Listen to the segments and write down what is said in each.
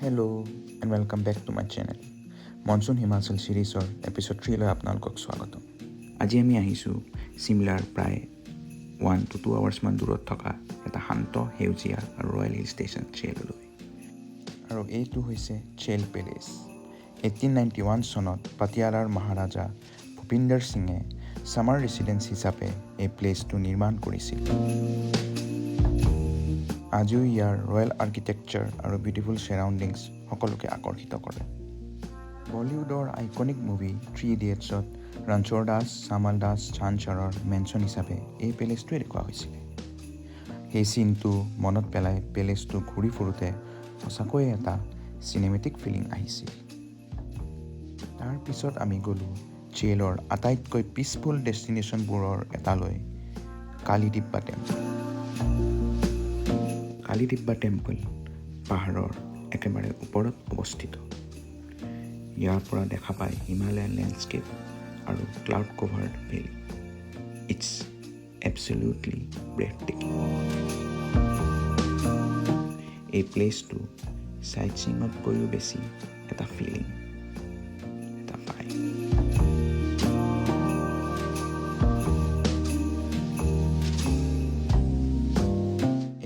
Hello' and welcome back to my channel monsoon Himachal ছিৰিজৰ episode 3লৈ আপোনালোকক স্বাগতম। আজি আমি আহিছোঁ চিমলাৰ প্ৰায় 1 to 2 আৱাৰ্ছমান দূৰত থকা এটা শান্ত সেউজীয়া আৰু ৰয়েল হিল ষ্টেচন চেললৈ। আৰু এইটো হৈছে চেল পেলেচ। 1891 চনত পাটিয়ালাৰ মহাৰাজা ভূপিন্দৰ সিঙে ছামাৰ ৰেচিডেঞ্চ হিচাপে এই প্লেচটো নিৰ্মাণ কৰিছিল। আজিও ইয়াৰ ৰয়েল আৰ্কিটেকচাৰ আৰু বিউটিফুল ছাৰাউণ্ডিংছ সকলোকে আকৰ্ষিত কৰে। বলিউডৰ আইকনিক মুভি 3 ইডিয়েটছত ৰণছোৰ দাস চামাল দাস ছানচাৰৰ মেনশ্যন হিচাপে এই পেলেচটোৱে দেখুওৱা হৈছিলে। সেই চিনটো মনত পেলাই পেলেচটো ঘূৰি ফুৰোঁতে সঁচাকৈয়ে এটা চিনেমেটিক ফিলিং আহিছিল। তাৰপিছত আমি গ'লোঁ চেলৰ আটাইতকৈ পিচফুল ডেষ্টিনেশ্যনবোৰৰ এটালৈ, কালিদিব্বা টেম্পল। কালিদিব্বা টেম্পল পাহাৰৰ একেবাৰে ওপৰত অৱস্থিত। ইয়াৰ পৰা দেখা পায় হিমালয়ান লেণ্ডস্কেপ আৰু ক্লাউড কভাৰ্ড ভেলী। ইটছ এবছলিউটলি ব্ৰেথটেকিং। এই প্লেচটো চাইট ছিইঙতকৈও বেছি এটা ফিলিং, এটা ভাইব।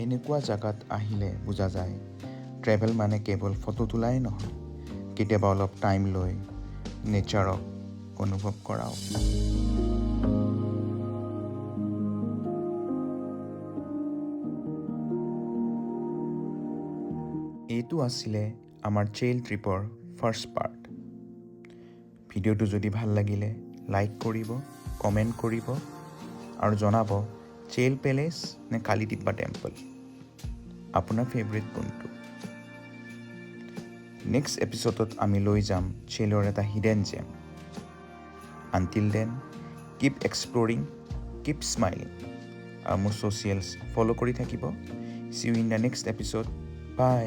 এনেকুৱা জেগাত আহিলে বুজা যায় ট্ৰেভেল মানে কেৱল ফটো তোলাই নহয়, কেতিয়াবা অলপ টাইম লৈ নেচাৰক অনুভৱ কৰাও। এইটো আছিলে আমাৰ চেল ট্ৰিপৰ ফাৰ্ষ্ট পাৰ্ট। ভিডিঅ'টো যদি ভাল লাগিলে লাইক কৰিব, কমেণ্ট কৰিব আৰু জনাব চেল পেলেচ নে কালিদিব্বা টেম্পল, আপোনাৰ ফেভৰেট কোনটো। নেক্সট এপিছ'ডত আমি লৈ যাম চেলৰ এটা hidden gem. Until then keep exploring, keep smiling আৰু মোৰ ছ'চিয়েলছ ফ'ল' কৰি থাকিব। See you in the next episode. By.